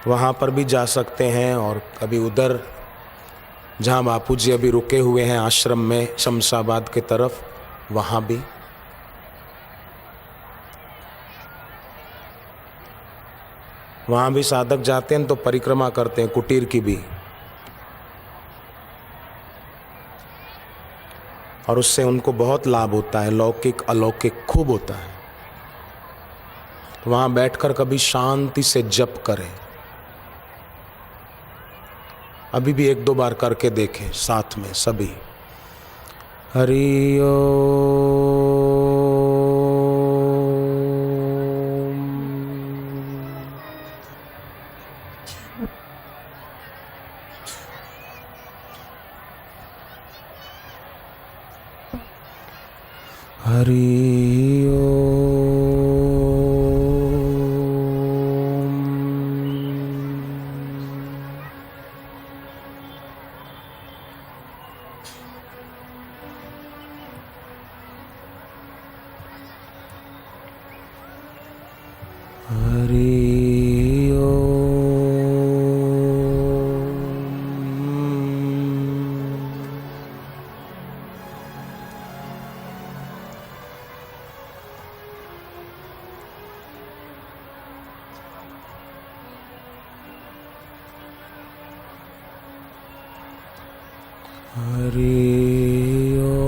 वहाँ पर भी जा सकते हैं, और कभी उधर जहाँ बापूजी अभी रुके हुए हैं आश्रम में शमशाबाद के तरफ, वहाँ भी। वहाँ भी साधक जाते हैं तो परिक्रमा करते हैं कुटीर की भी, और उससे उनको बहुत लाभ होता है, लौकिक अलौकिक खूब होता है। तो वहाँ बैठकर कभी शांति से जप करें। अभी भी 1-2 बार करके देखें साथ में सभी। हरि ओम। हरि ओम। हरि ओम। हरि ओम।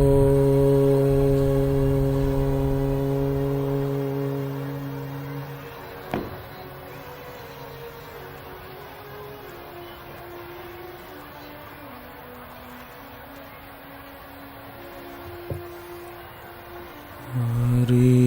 हरि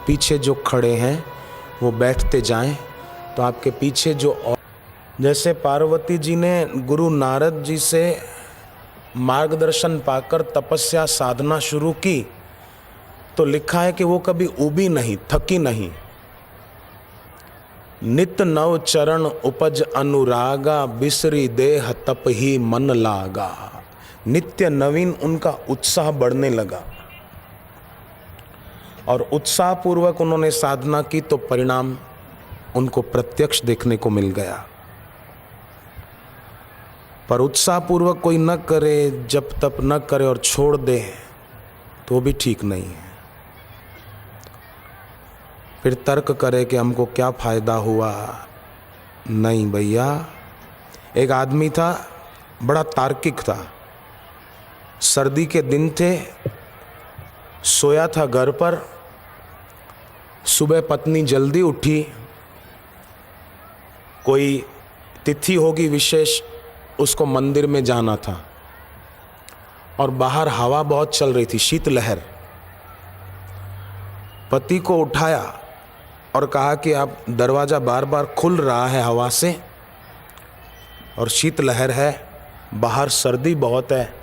पीछे जो खड़े हैं वो बैठते जाएं, तो आपके पीछे जो और, जैसे पार्वती जी ने गुरु नारद जी से मार्गदर्शन पाकर तपस्या साधना शुरू की, तो लिखा है कि वो कभी उबी नहीं, थकी नहीं। नित नव चरण उपज अनुरागा, बिसरी देह तप ही मन लागा। नित्य नवीन उनका उत्साह बढ़ने लगा, और उत्साह पूर्वक उन्होंने साधना की तो परिणाम उनको प्रत्यक्ष देखने को मिल गया। पर उत्साह पूर्वक कोई न करे, जप तप न करे और छोड़ दे, तो भी ठीक नहीं है। फिर तर्क करे कि हमको क्या फायदा हुआ। नहीं भैया, एक आदमी था, बड़ा तार्किक था। सर्दी के दिन थे, सोया था घर पर। सुबह पत्नी जल्दी उठी, कोई तिथि होगी विशेष, उसको मंदिर में जाना था, और बाहर हवा बहुत चल रही थी, शीतलहर। पति को उठाया और कहा कि आप दरवाज़ा बार बार खुल रहा है हवा से, और शीतलहर है, बाहर सर्दी बहुत है,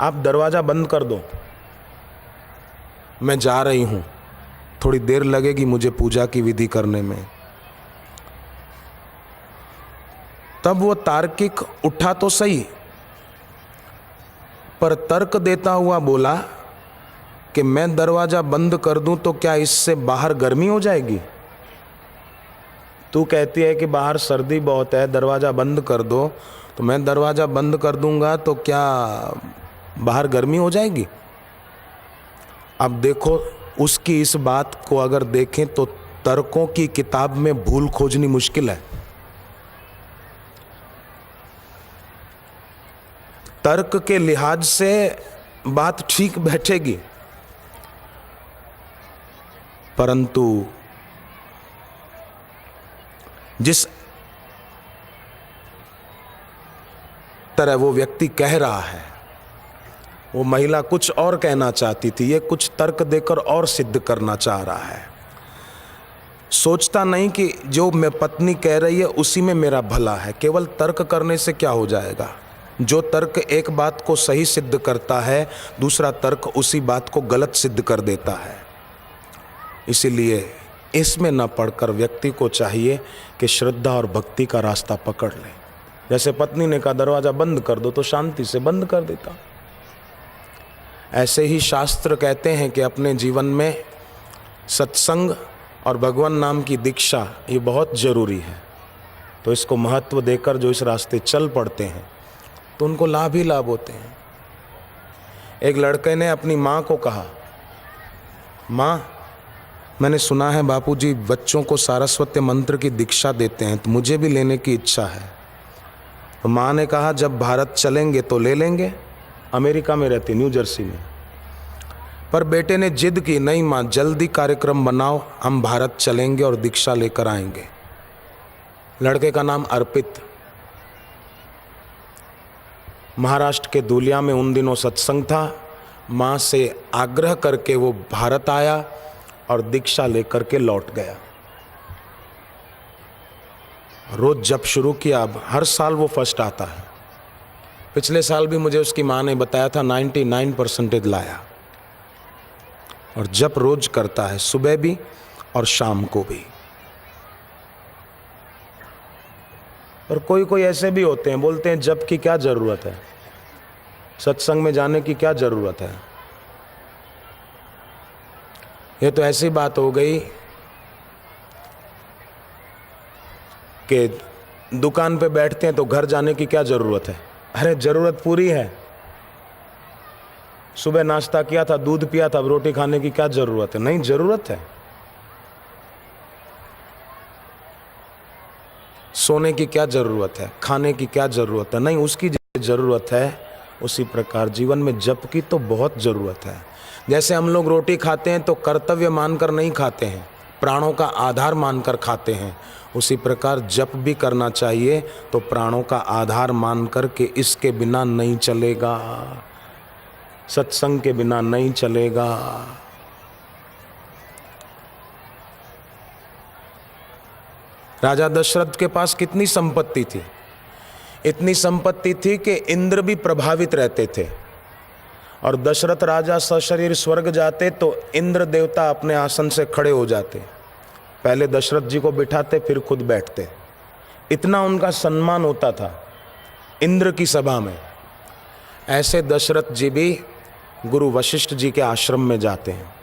आप दरवाज़ा बंद कर दो, मैं जा रही हूँ, थोड़ी देर लगेगी मुझे पूजा की विधि करने में। तब वो तार्किक उठा तो सही, पर तर्क देता हुआ बोला कि मैं दरवाज़ा बंद कर दूं तो क्या इससे बाहर गर्मी हो जाएगी? तू कहती है कि बाहर सर्दी बहुत है, दरवाज़ा बंद कर दो, तो मैं दरवाज़ा बंद कर दूंगा तो क्या बाहर गर्मी हो जाएगी? अब देखो, उसकी इस बात को अगर देखें तो तर्कों की किताब में भूल खोजनी मुश्किल है। तर्क के लिहाज से बात ठीक बैठेगी, परंतु जिस तरह वो व्यक्ति कह रहा है, वो महिला कुछ और कहना चाहती थी, ये कुछ तर्क देकर और सिद्ध करना चाह रहा है। सोचता नहीं कि जो मैं पत्नी कह रही है उसी में मेरा भला है। केवल तर्क करने से क्या हो जाएगा? जो तर्क एक बात को सही सिद्ध करता है, दूसरा तर्क उसी बात को गलत सिद्ध कर देता है। इसीलिए इसमें न पढ़कर व्यक्ति को चाहिए कि श्रद्धा और भक्ति का रास्ता पकड़ ले। जैसे पत्नी ने कहा दरवाजा बंद कर दो, तो शांति से बंद कर देता। ऐसे ही शास्त्र कहते हैं कि अपने जीवन में सत्संग और भगवान नाम की दीक्षा ये बहुत जरूरी है। तो इसको महत्व देकर जो इस रास्ते चल पड़ते हैं तो उनको लाभ ही लाभ होते हैं। एक लड़के ने अपनी माँ को कहा, माँ मैंने सुना है बापूजी बच्चों को सारस्वत मंत्र की दीक्षा देते हैं, तो मुझे भी लेने की इच्छा है। तो माँ ने कहा जब भारत चलेंगे तो ले लेंगे। अमेरिका में रहती, न्यू जर्सी में। पर बेटे ने जिद की, नहीं माँ जल्दी कार्यक्रम बनाओ, हम भारत चलेंगे और दीक्षा लेकर आएंगे। लड़के का नाम अर्पित। महाराष्ट्र के धुलिया में उन दिनों सत्संग था। माँ से आग्रह करके वो भारत आया और दीक्षा लेकर के लौट गया। रोज जप शुरू किया। अब हर साल वो फर्स्ट आता है। पिछले साल भी मुझे उसकी माँ ने बताया था 99% लाया। और जप रोज करता है, सुबह भी और शाम को भी। और कोई कोई ऐसे भी होते हैं, बोलते हैं जप की क्या जरूरत है, सत्संग में जाने की क्या जरूरत है। ये तो ऐसी बात हो गई कि दुकान पे बैठते हैं तो घर जाने की क्या जरूरत है। अरे जरूरत पूरी है। सुबह नाश्ता किया था, दूध पिया था, अब रोटी खाने की क्या जरूरत है। नहीं, जरूरत है। सोने की क्या जरूरत है, खाने की क्या जरूरत है। नहीं, उसकी जरूरत है। उसी प्रकार जीवन में जप की तो बहुत जरूरत है। जैसे हम लोग रोटी खाते हैं तो कर्तव्य मानकर नहीं खाते हैं, प्राणों का आधार मानकर खाते हैं। उसी प्रकार जप भी करना चाहिए तो प्राणों का आधार मानकर के इसके बिना नहीं चलेगा, सत्संग के बिना नहीं चलेगा। राजा दशरथ के पास कितनी संपत्ति थी। इतनी संपत्ति थी कि इंद्र भी प्रभावित रहते थे। और दशरथ राजा सशरीर स्वर्ग जाते तो इंद्र देवता अपने आसन से खड़े हो जाते। पहले दशरथ जी को बिठाते, फिर खुद बैठते। इतना उनका सम्मान होता था इंद्र की सभा में। ऐसे दशरथ जी भी गुरु वशिष्ठ जी के आश्रम में जाते हैं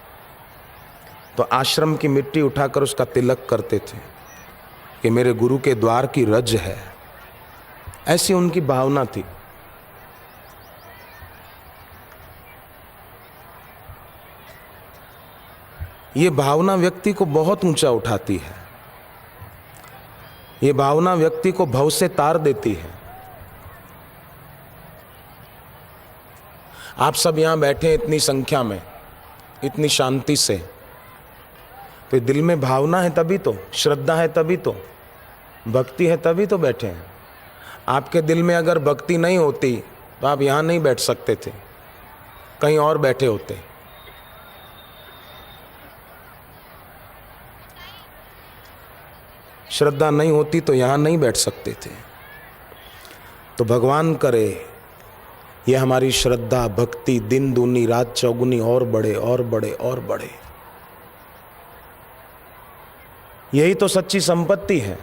तो आश्रम की मिट्टी उठाकर उसका तिलक करते थे कि मेरे गुरु के द्वार की रज है। ऐसी उनकी भावना थी। ये भावना व्यक्ति को बहुत ऊंचा उठाती है। ये भावना व्यक्ति को भव से तार देती है। आप सब यहां बैठे हैं इतनी संख्या में, इतनी शांति से, तो दिल में भावना है तभी तो, श्रद्धा है तभी तो, भक्ति है तभी तो बैठे हैं। आपके दिल में अगर भक्ति नहीं होती तो आप यहां नहीं बैठ सकते थे, कहीं और बैठे होते। श्रद्धा नहीं होती तो यहां नहीं बैठ सकते थे। तो भगवान करे ये हमारी श्रद्धा भक्ति दिन दूनी रात चौगुनी और बढ़े और बढ़े और बढ़े। यही तो सच्ची संपत्ति है।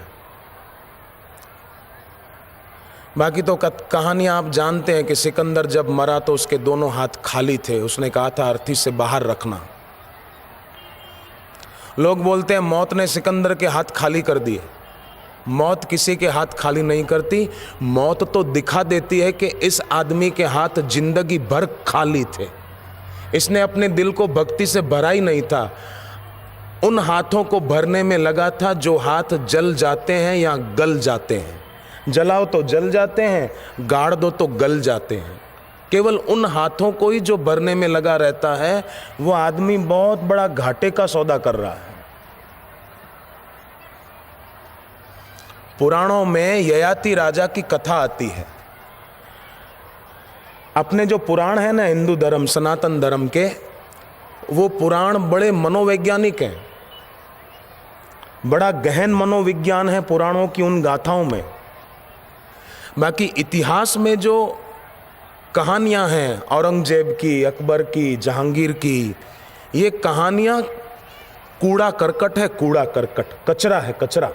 बाकी तो कहानियां आप जानते हैं कि सिकंदर जब मरा तो उसके दोनों हाथ खाली थे। उसने कहा था अर्थी से बाहर रखना। लोग बोलते हैं मौत ने सिकंदर के हाथ खाली कर दिए। मौत किसी के हाथ खाली नहीं करती। मौत तो दिखा देती है कि इस आदमी के हाथ जिंदगी भर खाली थे। इसने अपने दिल को भक्ति से भरा ही नहीं था, उन हाथों को भरने में लगा था जो हाथ जल जाते हैं या गल जाते हैं। जलाओ तो जल जाते हैं, गाड़ दो तो गल जाते हैं। केवल उन हाथों को ही जो भरने में लगा रहता है, वो आदमी बहुत बड़ा घाटे का सौदा कर रहा है। पुराणों में ययाति राजा की कथा आती है। अपने जो पुराण है ना हिंदू धर्म सनातन धर्म के, वो पुराण बड़े मनोवैज्ञानिक हैं। बड़ा गहन मनोविज्ञान है पुराणों की उन गाथाओं में। बाकी इतिहास में जो कहानियां हैं औरंगजेब की, अकबर की, जहांगीर की। ये कहानियां कूड़ा करकट है, कूड़ा करकट, कचरा है, कचरा।